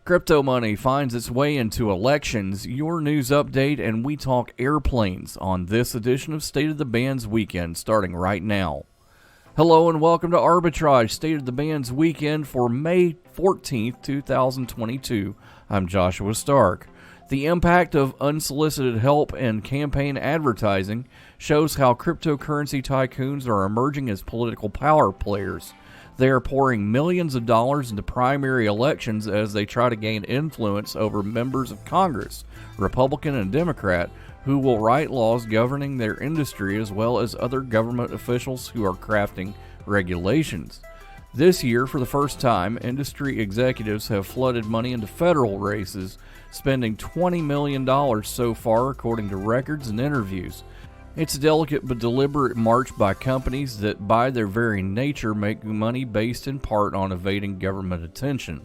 Crypto money finds its way into elections, your news update, and we talk airplanes on this edition of State of the Bands Weekend, starting right now. Hello and welcome to Arbitrage, State of the Bands Weekend for May 14th, 2022. I'm Joshua Stark. The impact of unsolicited help and campaign advertising shows how cryptocurrency tycoons are emerging as political power players. They are pouring millions of dollars into primary elections as they try to gain influence over members of Congress, Republican and Democrat, who will write laws governing their industry as well as other government officials who are crafting regulations. This year, for the first time, industry executives have flooded money into federal races, spending $20 million so far according to records and interviews. It's a delicate but deliberate march by companies that by their very nature make money based in part on evading government attention.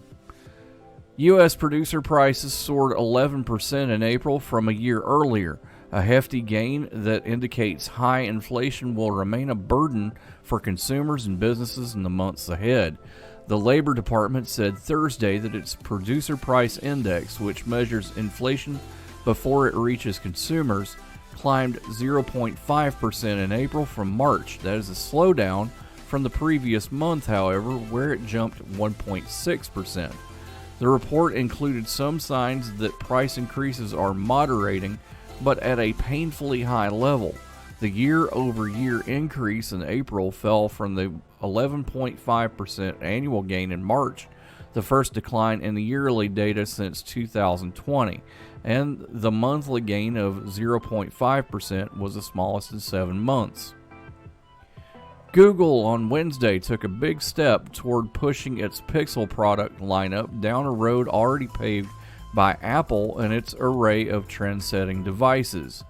U.S. producer prices soared 11% in April from a year earlier, a hefty gain that indicates high inflation will remain a burden for consumers and businesses in the months ahead. The Labor Department said Thursday that its producer price index, which measures inflation before it reaches consumers, climbed 0.5% in April from March. That is a slowdown from the previous month, however, where it jumped 1.6%. The report included some signs that price increases are moderating, but at a painfully high level. The year-over-year increase in April fell from the 11.5% annual gain in March, the first decline in the yearly data since 2020, and the monthly gain of 0.5% was the smallest in 7 months. Google on Wednesday took a big step toward pushing its Pixel product lineup down a road already paved by Apple and its array of trend-setting devices.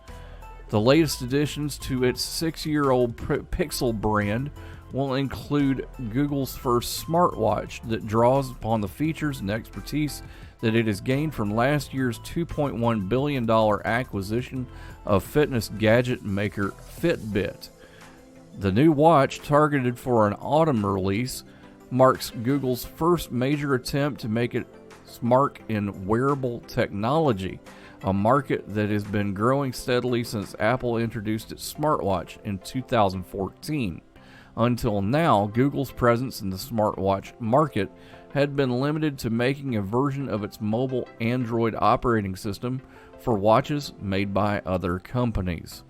The latest additions to its 6-year-old Pixel brand will include Google's first smartwatch that draws upon the features and expertise that it has gained from last year's $2.1 billion acquisition of fitness gadget maker Fitbit. The new watch, targeted for an autumn release, marks Google's first major attempt to make its mark in wearable technology, a market that has been growing steadily since Apple introduced its smartwatch in 2014. Until now, Google's presence in the smartwatch market had been limited to making a version of its mobile Android operating system for watches made by other companies.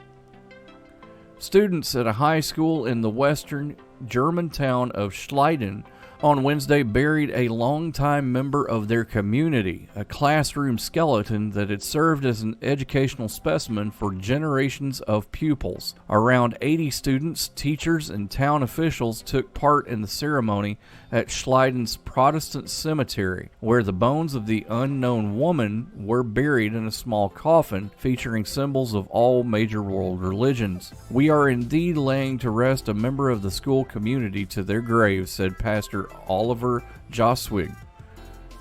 Students at a high school in the western German town of Schleiden on Wednesday buried a longtime member of their community, a classroom skeleton that had served as an educational specimen for generations of pupils. Around 80 students, teachers, and town officials took part in the ceremony at Schleiden's Protestant cemetery, where the bones of the unknown woman were buried in a small coffin featuring symbols of all major world religions. "We are indeed laying to rest a member of the school community to their grave," said Pastor Oliver Joswig.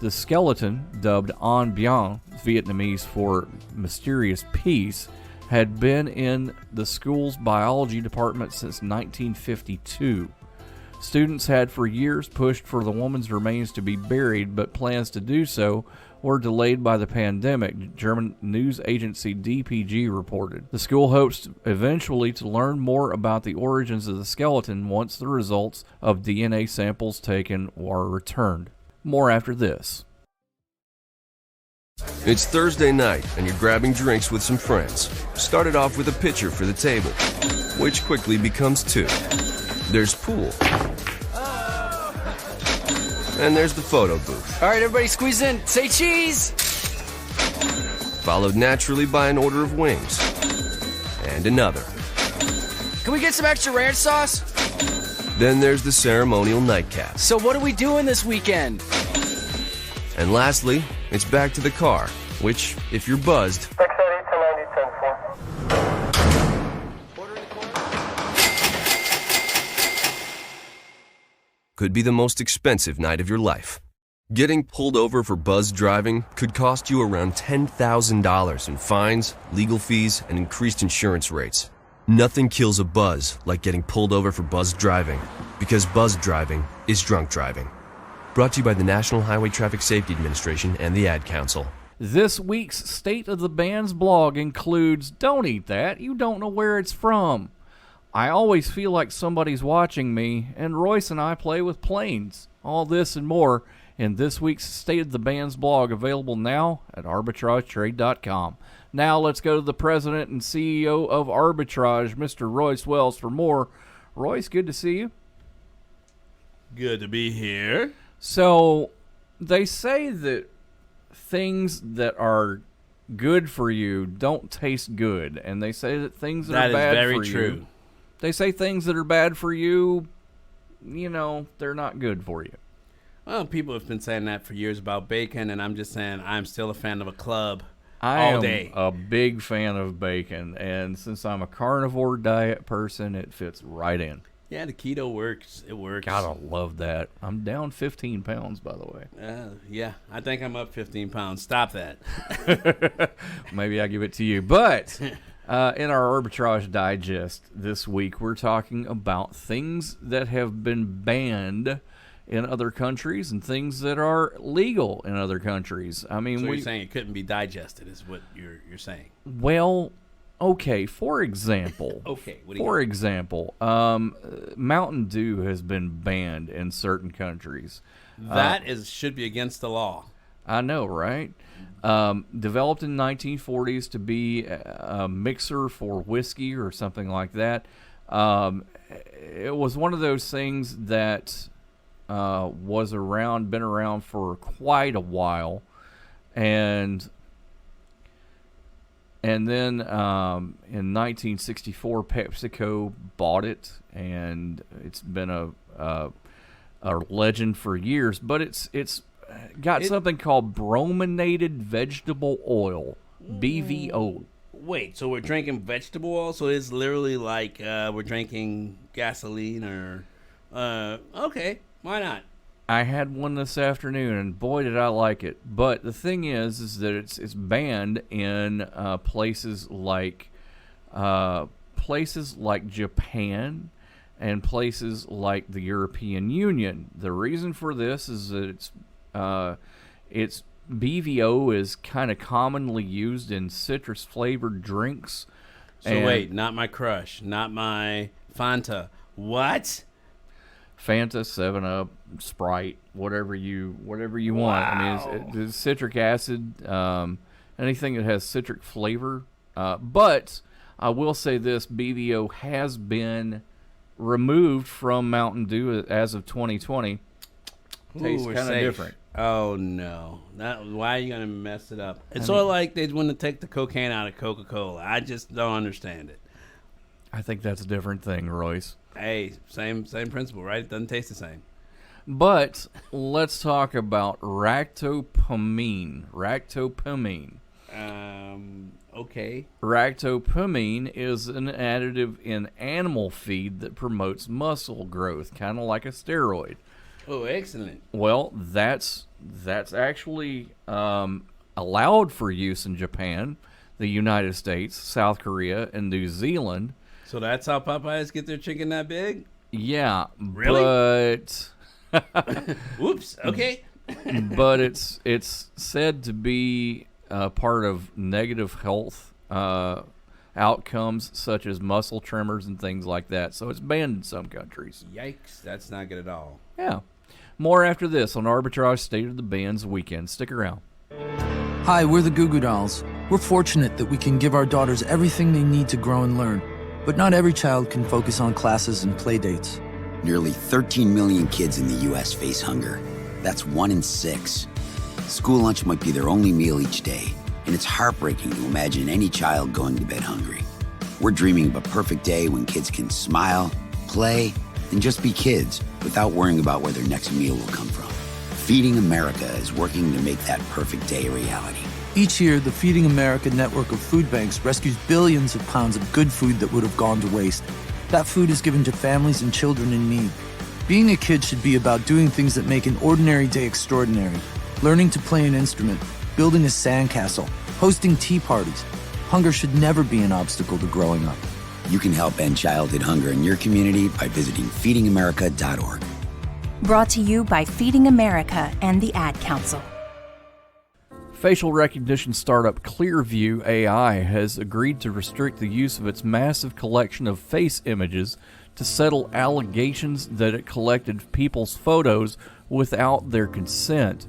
The skeleton, dubbed An Bien, Vietnamese for mysterious peace, had been in the school's biology department since 1952. Students had for years pushed for the woman's remains to be buried, but plans to do so were delayed by the pandemic, German news agency DPG reported. The school hopes eventually to learn more about the origins of the skeleton once the results of DNA samples taken are returned. More after this. It's Thursday night, and you're grabbing drinks with some friends. Started off with a pitcher for the table, which quickly becomes 2. There's pool. And there's the photo booth. All right, everybody squeeze in. Say cheese! Followed naturally by an order of wings. And another. Can we get some extra ranch sauce? Then there's the ceremonial nightcap. So what are we doing this weekend? And lastly, it's back to the car, which, if you're buzzed, could be the most expensive night of your life. Getting pulled over for buzz driving could cost you around $10,000 in fines, legal fees, and increased insurance rates. Nothing kills a buzz like getting pulled over for buzz driving, because buzz driving is drunk driving. Brought to you by the National Highway Traffic Safety Administration and the Ad Council. This week's State of the Band's blog includes, don't eat that, you don't know where it's from. I always feel like somebody's watching me, and Royce and I play with planes. All this and more in this week's State of the Band's blog, available now at arbitragetrade.com. Now let's go to the president and CEO of Arbitrage, Mr. Royce Wells, for more. Royce, good to see you. Good to be here. So, they say that things that are good for you don't taste good, and they say that things that are bad for you. That is very true. They say things that are bad for you, you know, they're not good for you. Well, people have been saying that for years about bacon, and I'm just saying I'm still a fan of a club I all day. am a big fan of bacon, and since I'm a carnivore diet person, it fits right in. Yeah, the keto works. It works. Gotta love that. I'm down 15 pounds, by the way. Yeah, I think I'm up 15 pounds. Stop that. Maybe I give it to you. But in our Arbitrage Digest this week, we're talking about things that have been banned in other countries and things that are legal in other countries. I mean, So you're saying it couldn't be digested is what you're saying. Well, okay, for example. Okay, what do For you example, Mountain Dew has been banned in certain countries. That should be against the law. I know, right? Developed in the 1940s to be a mixer for whiskey or something like that. It was one of those things that been around for quite a while, and then in 1964, PepsiCo bought it, and it's been a legend for years. But it's got something called brominated vegetable oil, BVO. Wait, so we're drinking vegetable oil? So it's literally like we're drinking gasoline or... okay, why not? I had one this afternoon, and boy, did I like it. But the thing is that it's banned in places like Japan and places like the European Union. The reason for this is that it's BVO is kind of commonly used in citrus flavored drinks. So wait, not my crush, not my Fanta. What? Fanta, 7-Up, Sprite, whatever you want. I mean, it's citric acid, anything that has citric flavor. But I will say this: BVO has been removed from Mountain Dew as of 2020. Tastes kind of different. Oh no! Why are you gonna mess it up? It's sort of like they want to take the cocaine out of Coca-Cola. I just don't understand it. I think that's a different thing, Royce. Hey, same principle, right? It doesn't taste the same. But let's talk about ractopamine. Okay. Ractopamine is an additive in animal feed that promotes muscle growth, kind of like a steroid. Oh, excellent. Well, that's actually allowed for use in Japan, the United States, South Korea, and New Zealand. So that's how Popeyes get their chicken that big? Yeah, really? But whoops. Okay. But it's said to be part of negative health outcomes such as muscle tremors and things like that. So it's banned in some countries. Yikes! That's not good at all. Yeah. More after this on Arbitrage State of the Band's weekend. Stick around. Hi, we're the Goo Goo Dolls. We're fortunate that we can give our daughters everything they need to grow and learn. But not every child can focus on classes and play dates. Nearly 13 million kids in the U.S. face hunger. That's 1 in 6. School lunch might be their only meal each day, and it's heartbreaking to imagine any child going to bed hungry. We're dreaming of a perfect day when kids can smile, play, and just be kids without worrying about where their next meal will come from. Feeding America is working to make that perfect day a reality. Each year, the Feeding America network of food banks rescues billions of pounds of good food that would have gone to waste. That food is given to families and children in need. Being a kid should be about doing things that make an ordinary day extraordinary. Learning to play an instrument, building a sandcastle, hosting tea parties. Hunger should never be an obstacle to growing up. You can help end childhood hunger in your community by visiting feedingamerica.org. Brought to you by Feeding America and the Ad Council. Facial recognition startup Clearview AI has agreed to restrict the use of its massive collection of face images to settle allegations that it collected people's photos without their consent.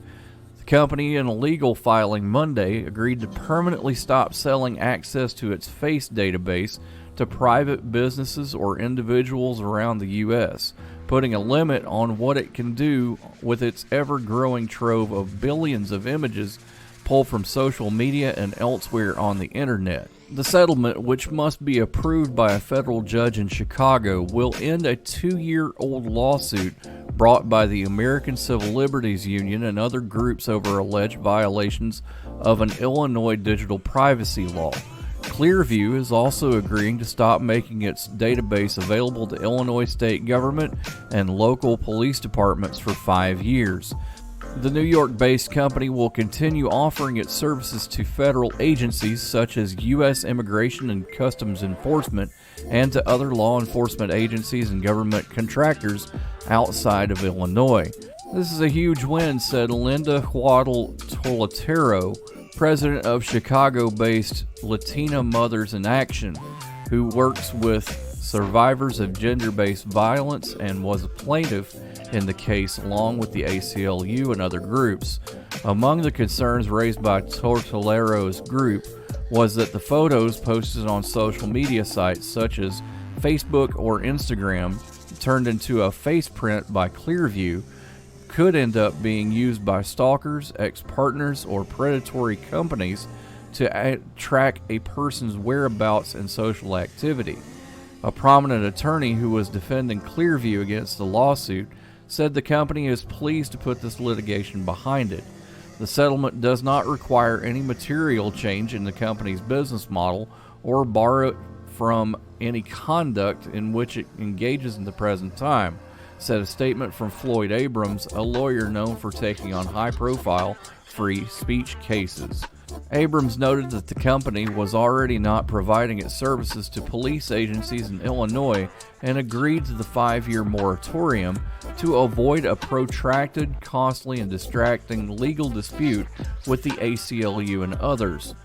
The company, in a legal filing Monday, agreed to permanently stop selling access to its face database to private businesses or individuals around the U.S., putting a limit on what it can do with its ever-growing trove of billions of images pulled from social media and elsewhere on the internet. The settlement, which must be approved by a federal judge in Chicago, will end a 2-year-old lawsuit brought by the American Civil Liberties Union and other groups over alleged violations of an Illinois digital privacy law. Clearview is also agreeing to stop making its database available to Illinois state government and local police departments for 5 years. The New York-based company will continue offering its services to federal agencies such as U.S. Immigration and Customs Enforcement and to other law enforcement agencies and government contractors outside of Illinois. This is a huge win, said Linda Huadl Toletero, president of Chicago-based Latina Mothers in Action, who works with survivors of gender-based violence and was a plaintiff in the case along with the ACLU and other groups. Among the concerns raised by Tortolero's group was that the photos posted on social media sites such as Facebook or Instagram, turned into a face print by Clearview, could end up being used by stalkers, ex-partners, or predatory companies to track a person's whereabouts and social activity. A prominent attorney who was defending Clearview against the lawsuit said the company is pleased to put this litigation behind it. The settlement does not require any material change in the company's business model or borrow from any conduct in which it engages in the present time, said a statement from Floyd Abrams, a lawyer known for taking on high-profile free speech cases. Abrams noted that the company was already not providing its services to police agencies in Illinois and agreed to the 5-year moratorium to avoid a protracted, costly, and distracting legal dispute with the ACLU and others.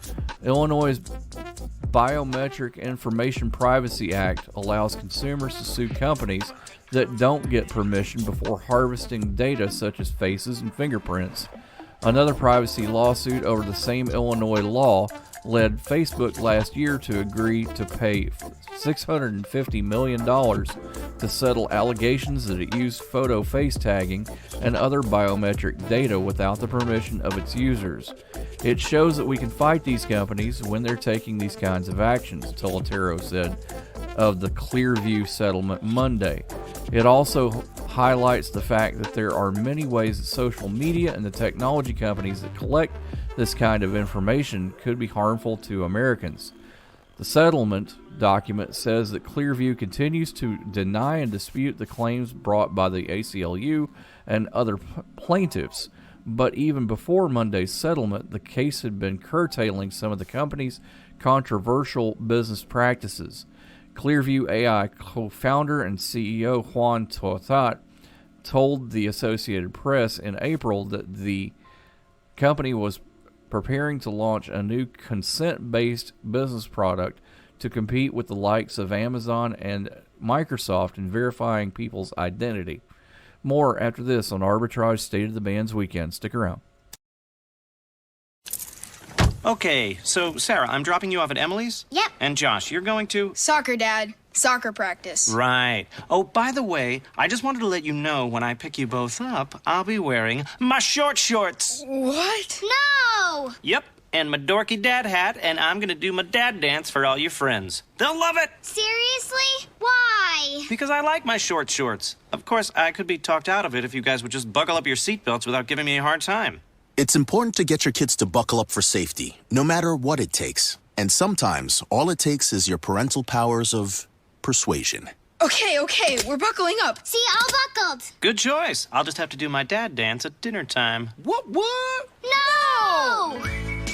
Illinois' Biometric Information Privacy Act allows consumers to sue companies that don't get permission before harvesting data such as faces and fingerprints. Another privacy lawsuit over the same Illinois law led Facebook last year to agree to pay $650 million to settle allegations that it used photo face tagging and other biometric data without the permission of its users. It shows that we can fight these companies when they're taking these kinds of actions, Toletero said of the Clearview settlement Monday. It also highlights the fact that there are many ways that social media and the technology companies that collect this kind of information could be harmful to Americans. The settlement document says that Clearview continues to deny and dispute the claims brought by the ACLU and other plaintiffs, but even before Monday's settlement, the case had been curtailing some of the company's controversial business practices. Clearview AI co-founder and CEO Juan Totat told the Associated Press in April that the company was preparing to launch a new consent-based business product to compete with the likes of Amazon and Microsoft in verifying people's identity. More after this on Arbitrage State of the Bands Weekend. Stick around. Okay, so Sarah, I'm dropping you off at Emily's? Yep. And Josh, you're going to? Soccer, Dad. Soccer practice. Right. Oh, by the way, I just wanted to let you know when I pick you both up, I'll be wearing my short shorts. What? No! Yep, and my dorky dad hat, and I'm gonna do my dad dance for all your friends. They'll love it! Seriously? Why? Because I like my short shorts. Of course, I could be talked out of it if you guys would just buckle up your seatbelts without giving me a hard time. It's important to get your kids to buckle up for safety, no matter what it takes. And sometimes, all it takes is your parental powers of persuasion. Okay, we're buckling up. See, all buckled. Good choice. I'll just have to do my dad dance at dinner time. What? No!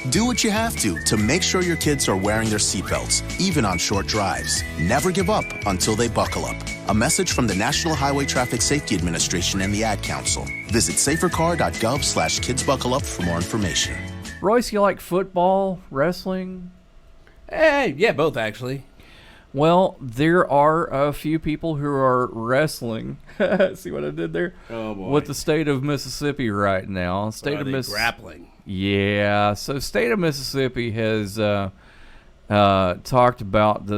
Do what you have to make sure your kids are wearing their seatbelts, even on short drives. Never give up until they buckle up. A message from the National Highway Traffic Safety Administration and the Ad Council. Visit safercar.gov/kidsbuckleup for more information. Royce, you like football, wrestling? Yeah, both actually. Well, there are a few people who are wrestling. See what I did there? Oh, boy. With the state of Mississippi right now. Grappling? Yeah. So state of Mississippi has talked about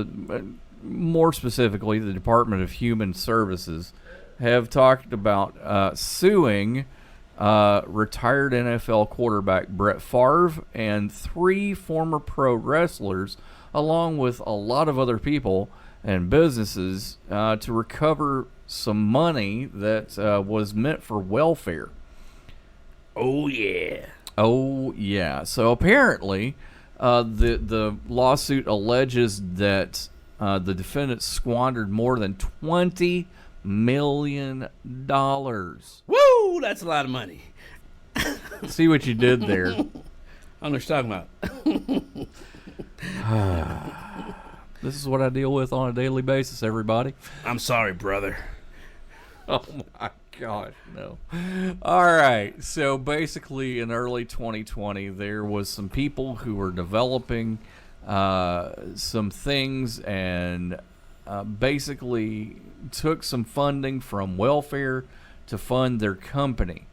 more specifically, the Department of Human Services have talked about suing retired NFL quarterback Brett Favre and 3 former pro wrestlers, along with a lot of other people and businesses, to recover some money that was meant for welfare. Oh, yeah. Oh, yeah. So apparently, the lawsuit alleges that the defendants squandered more than $20 million. Woo! That's a lot of money. See what you did there. I don't know what you're talking about. This is what I deal with on a daily basis, everybody. I'm sorry, brother. Oh, my gosh, no. All right, so basically in early 2020, there was some people who were developing some things and basically took some funding from welfare to fund their company.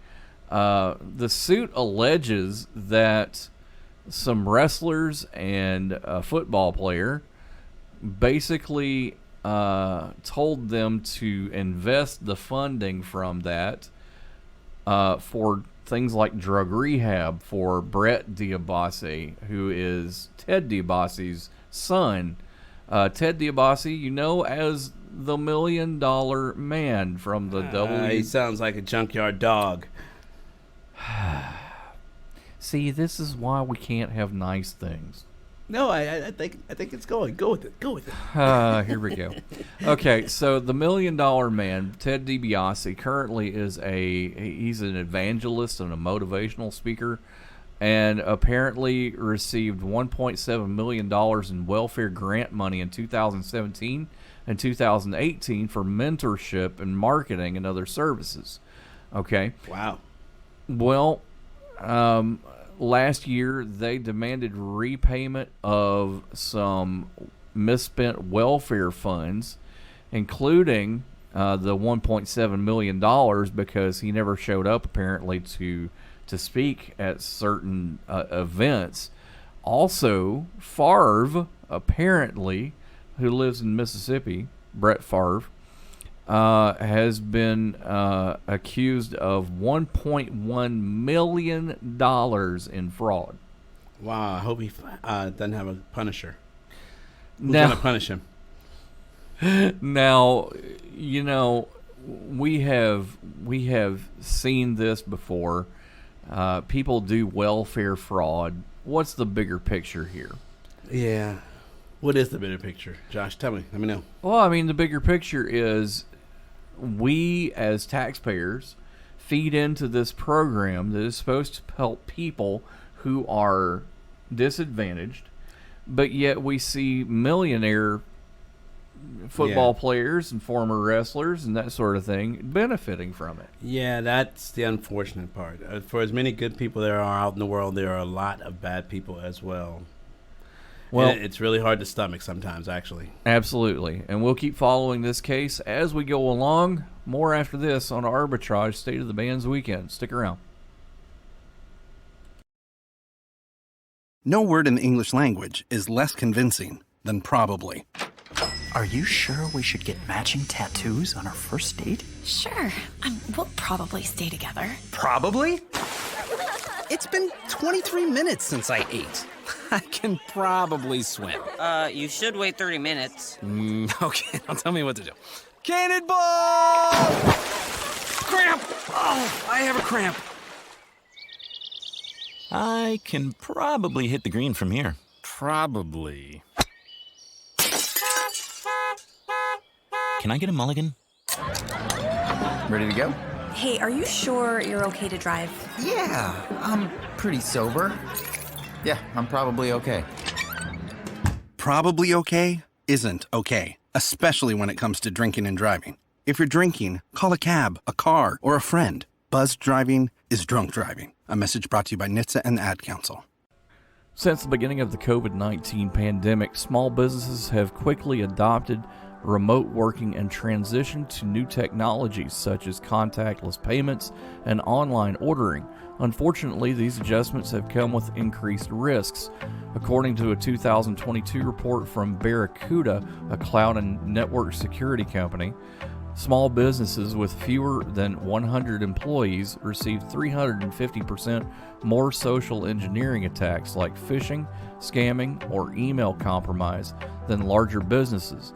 The suit alleges that some wrestlers and a football player basically told them to invest the funding from that for things like drug rehab for Brett Diabasi, who is Ted Diabasi's son. Ted Diabasi, you know, as the $1 Million Man from the He sounds like a junkyard dog. See, this is why we can't have nice things. No, I think it's going. Go with it. Go with it. Here we go. Okay, so the $1 Million Man, Ted DiBiase, currently he's an evangelist and a motivational speaker, and apparently received $1.7 million in welfare grant money in 2017 and 2018 for mentorship and marketing and other services. Okay. Wow. Well, last year they demanded repayment of some misspent welfare funds, including the $1.7 million, because he never showed up apparently to speak at certain events. Also, Favre, apparently, who lives in Mississippi, Brett Favre, has been accused of $1.1 million in fraud. Wow, I hope he doesn't have a punisher. Who's Now- going to punish him? Now, you know, we have seen this before. People do welfare fraud. What's the bigger picture here? Yeah. What is the bigger picture? Josh, tell me. Let me know. Well, I mean, the bigger picture is we as taxpayers feed into this program that is supposed to help people who are disadvantaged, but yet we see millionaire football players and former wrestlers and that sort of thing benefiting from it. Yeah, that's the unfortunate part. For as many good people there are out in the world, there are a lot of bad people as well. Well, and it's really hard to stomach sometimes, actually. Absolutely. And we'll keep following this case as we go along. More after this on Arbitrage State of the Bands Weekend. Stick around. No word in the English language is less convincing than probably. Are you sure we should get matching tattoos on our first date? Sure. We'll probably stay together. Probably? It's been 23 minutes since I ate. I can probably swim. You should wait 30 minutes. Okay, now tell me what to do. Cannonball! Cramp! Oh, I have a cramp. I can probably hit the green from here. Probably. Can I get a mulligan? Ready to go? Hey, are you sure you're okay to drive? Yeah, I'm pretty sober. Yeah, I'm probably okay. Probably okay isn't okay, especially when it comes to drinking and driving. If you're drinking, call a cab, a car, or a friend. Buzzed driving is drunk driving. A message brought to you by NHTSA and the Ad Council. Since the beginning of the COVID-19 pandemic, small businesses have quickly adopted remote working and transitioned to new technologies such as contactless payments and online ordering. Unfortunately, these adjustments have come with increased risks. According to a 2022 report from Barracuda, a cloud and network security company, small businesses with fewer than 100 employees receive 350% more social engineering attacks like phishing, scamming, or email compromise than larger businesses.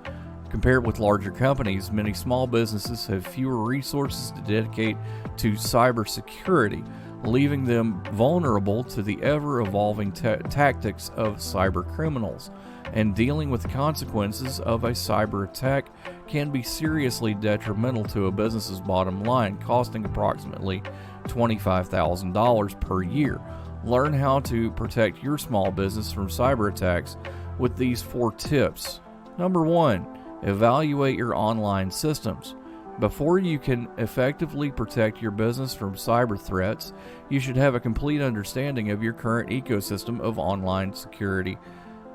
Compared with larger companies, many small businesses have fewer resources to dedicate to cybersecurity, leaving them vulnerable to the ever-evolving tactics of cyber criminals. And dealing with the consequences of a cyber attack can be seriously detrimental to a business's bottom line, costing approximately $25,000 per year. Learn how to protect your small business from cyber attacks with these 4 tips. Number 1, evaluate your online systems. Before you can effectively protect your business from cyber threats, you should have a complete understanding of your current ecosystem of online security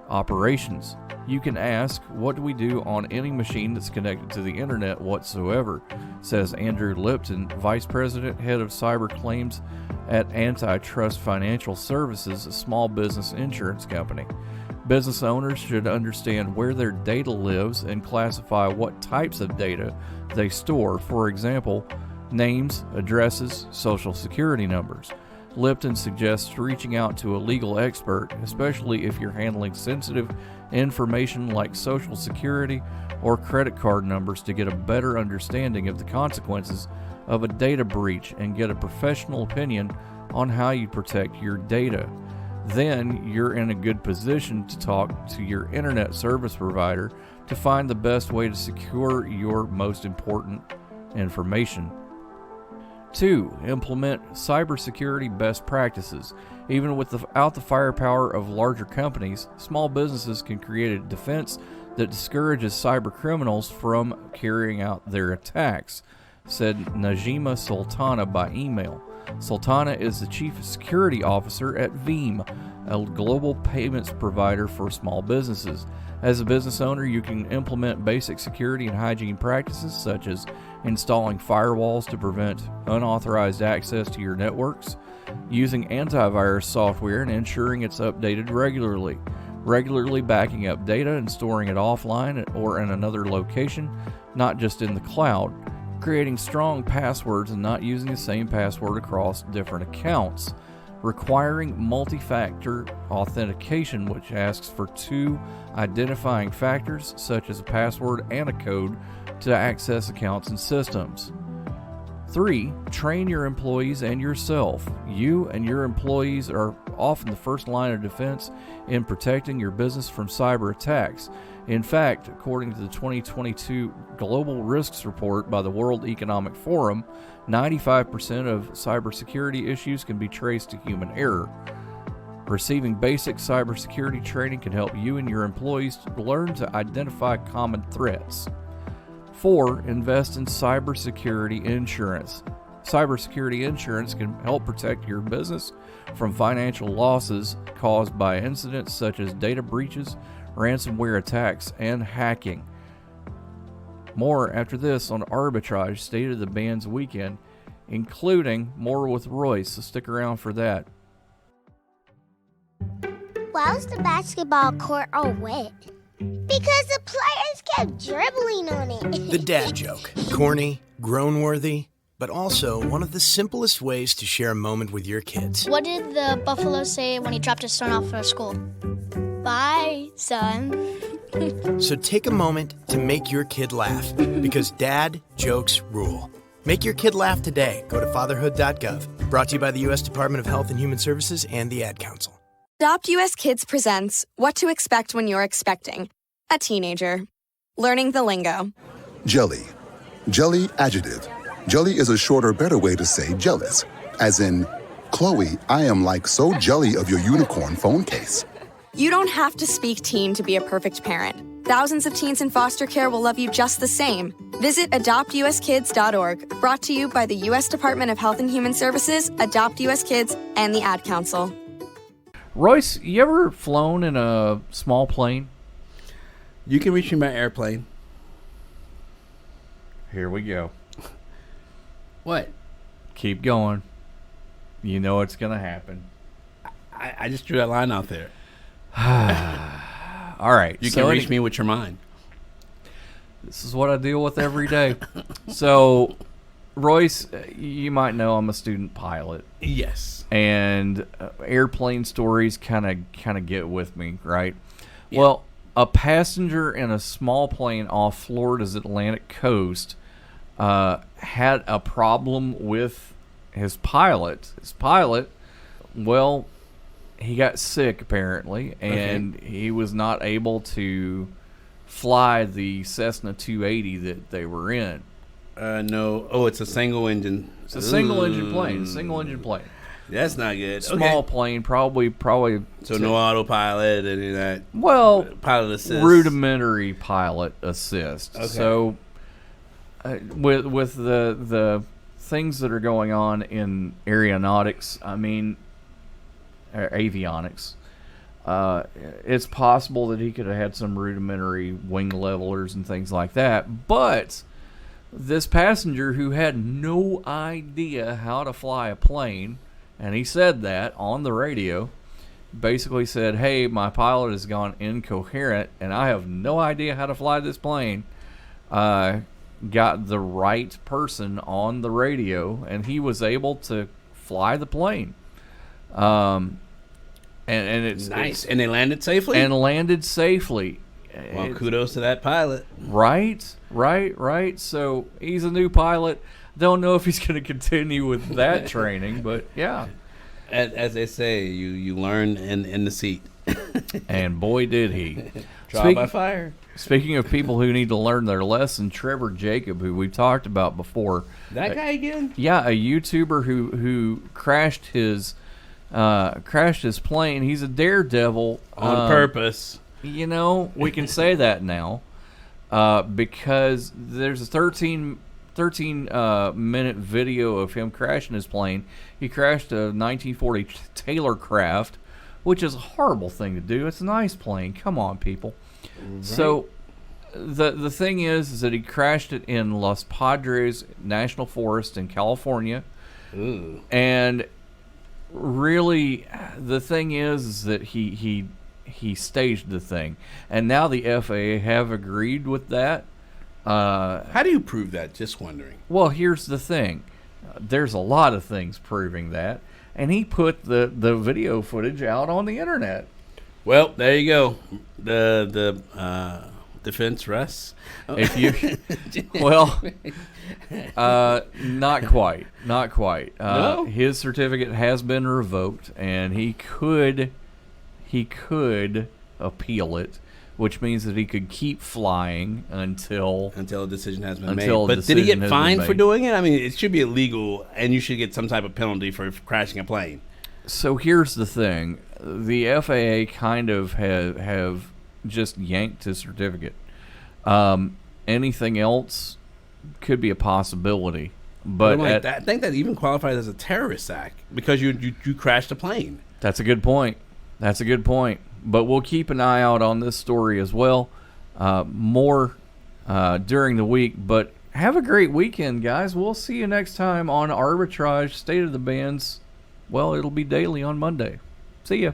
operations. You can ask, what do we do on any machine that's connected to the internet whatsoever, says Andrew Lipton, Vice President, Head of Cyber Claims at Antitrust Financial Services, a small business insurance company. Business owners should understand where their data lives and classify what types of data they store, for example, names, addresses, social security numbers. Lipton suggests reaching out to a legal expert, especially if you're handling sensitive information like social security or credit card numbers, to get a better understanding of the consequences of a data breach and get a professional opinion on how you protect your data. Then you're in a good position to talk to your internet service provider to find the best way to secure your most important information. 2. Implement cybersecurity best practices. Even without the firepower of larger companies, small businesses can create a defense that discourages cyber criminals from carrying out their attacks, said Najima Sultana by email. Sultana is the Chief Security Officer at Veeam, a global payments provider for small businesses. As a business owner, you can implement basic security and hygiene practices such as installing firewalls to prevent unauthorized access to your networks, using antivirus software and ensuring it's updated regularly backing up data and storing it offline or in another location, not just in the cloud, creating strong passwords and not using the same password across different accounts, requiring multi-factor authentication, which asks for 2 identifying factors such as a password and a code to access accounts and systems. 3. Train your employees and yourself. You and your employees are often the first line of defense in protecting your business from cyber attacks. In fact, according to the 2022 Global Risks Report by the World Economic Forum, 95% of cybersecurity issues can be traced to human error. Receiving basic cybersecurity training can help you and your employees learn to identify common threats. 4. Invest in cybersecurity insurance. Cybersecurity insurance can help protect your business from financial losses caused by incidents such as data breaches, ransomware attacks, and hacking. More after this on Arbitrage, State of the Band's Weekend, including more with Royce, so stick around for that. Why was the basketball court all wet? Because the players kept dribbling on it. The dad joke. Corny, groan-worthy, but also one of the simplest ways to share a moment with your kids. What did the buffalo say when he dropped his son off for school? Bye, son. So take a moment to make your kid laugh, because dad jokes rule. Make your kid laugh today. Go to fatherhood.gov. Brought to you by the U.S. Department of Health and Human Services and the Ad Council. Adopt US Kids presents What to Expect When You're Expecting a Teenager. Learning the lingo. Jelly. Jelly adjective. Jelly is a shorter, better way to say jealous, as in Chloe, I am like so jelly of your unicorn phone case. You don't have to speak teen to be a perfect parent. Thousands of teens in foster care will love you just the same. Visit adoptuskids.org, brought to you by the U.S. Department of Health and Human Services, Adopt U.S. Kids, and the Ad Council. Royce, you ever flown in a small plane? You can reach me by airplane. Here we go. What? Keep going. You know it's going to happen. I just drew that line out there. All right. You can reach me with your mind. This is what I deal with every day. So, Royce, you might know I'm a student pilot. Yes. And airplane stories kind of get with me, right? Yeah. Well, a passenger in a small plane off Florida's Atlantic coast had a problem with his pilot. Well, he got sick apparently, and he was not able to fly the Cessna 280 that they were in. No. Oh, it's a single engine. It's a single engine plane. That's not good. Small plane, probably. So no autopilot, any of that. Well, pilot assist, rudimentary pilot assist. Okay. So, with the things that are going on in aeronautics, avionics, it's possible that he could have had some rudimentary wing levelers and things like that. But this passenger who had no idea how to fly a plane, and he said that on the radio, basically said, hey, my pilot has gone incoherent and I have no idea how to fly this plane. Got the right person on the radio, and he was able to fly the plane. And it's nice. And they landed safely? Well, kudos to that pilot. Right. So he's a new pilot. Don't know if he's going to continue with that training, but yeah. As they say, you learn in the seat. And boy, did he. Trial by fire. Speaking of people who need to learn their lesson, Trevor Jacob, who we've talked about before. That guy again? Yeah, a YouTuber who crashed his plane. He's a daredevil. On purpose. We can say that now because there's a 13 minute video of him crashing his plane. He crashed a 1940 Taylor Craft, which is a horrible thing to do. It's a nice plane. Come on, people. Right. So the thing is that he crashed it in Los Padres National Forest in California. Ooh. And really, the thing is that he staged the thing, and now the FAA have agreed with that. How do you prove that? Just wondering. Well, here's the thing. There's a lot of things proving that, and he put the video footage out on the internet. Well, there you go. The defense rests. If you, not quite. No? His certificate has been revoked, and he could appeal it, which means that he could keep flying until a decision has been made. But did he get fined for doing it? It should be illegal, and you should get some type of penalty for crashing a plane. So here's the thing. The FAA kind of have just yanked his certificate. Anything else could be a possibility. But I think that even qualifies as a terrorist act because you crashed a plane. That's a good point. But we'll keep an eye out on this story as well. More during the week. But have a great weekend, guys. We'll see you next time on Arbitrage State of the Bands. Well, it'll be daily on Monday. See ya.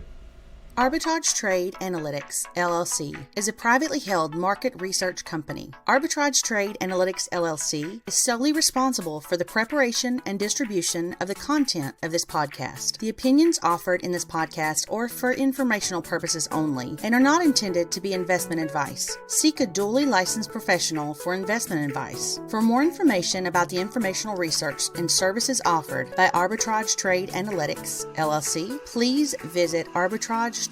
Arbitrage Trade Analytics, LLC, is a privately held market research company. Arbitrage Trade Analytics, LLC, is solely responsible for the preparation and distribution of the content of this podcast. The opinions offered in this podcast are for informational purposes only and are not intended to be investment advice. Seek a duly licensed professional for investment advice. For more information about the informational research and services offered by Arbitrage Trade Analytics, LLC, please visit arbitrage